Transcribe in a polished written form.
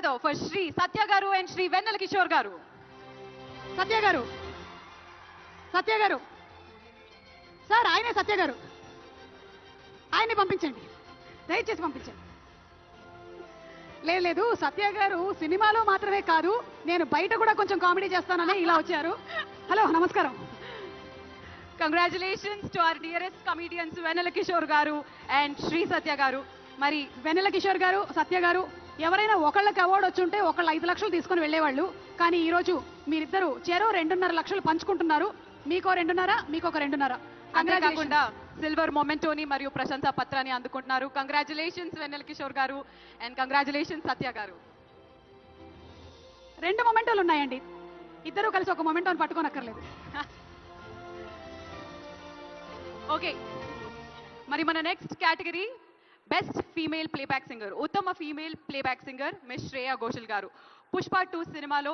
Memento for Shri సత్య గారు and Shri వెన్నెల కిషోర్ గారు. సత్య గారు, సత్య గారు సార్, ఆయనే సత్య గారు, ఆయన్ని పంపించండి, దయచేసి పంపించండి. లేదు, సత్య గారు సినిమాలో మాత్రమే కాదు, నేను బయట కూడా కొంచెం కామెడీ చేస్తానని ఇలా వచ్చారు. హలో, నమస్కారం. Congratulations to our dearest comedians Vennela Kishore garu and Shri సత్య గారు. మరి వెన్నెల కిషోర్ గారు, సత్య గారు ఎవరైనా ఒకళ్ళకి అవార్డు వచ్చి ఉంటే ఒకళ్ళు 5 లక్షలు తీసుకొని వెళ్ళేవాళ్ళు. కానీ ఈరోజు మీరిద్దరు చెరో 2.5 లక్షలు పంచుకుంటున్నారు. మీకో 2.5, మీకొక 2.5. అంతేకాకుండా సిల్వర్ మొమెంటోని మరియు ప్రశంసా పత్రాన్ని అందుకుంటున్నారు. Congratulations Vennela Kishore garu and congratulations సత్య గారు. 2 మొమెంటోలు ఉన్నాయండి, ఇద్దరు కలిసి ఒక మొమెంటోని పట్టుకోనక్కర్లేదు. ఓకే, మరి మన next category best female playback singer, ఉత్తమ female playback singer miss Shreya Ghoshal garu. Pushpa 2 సినిమాలో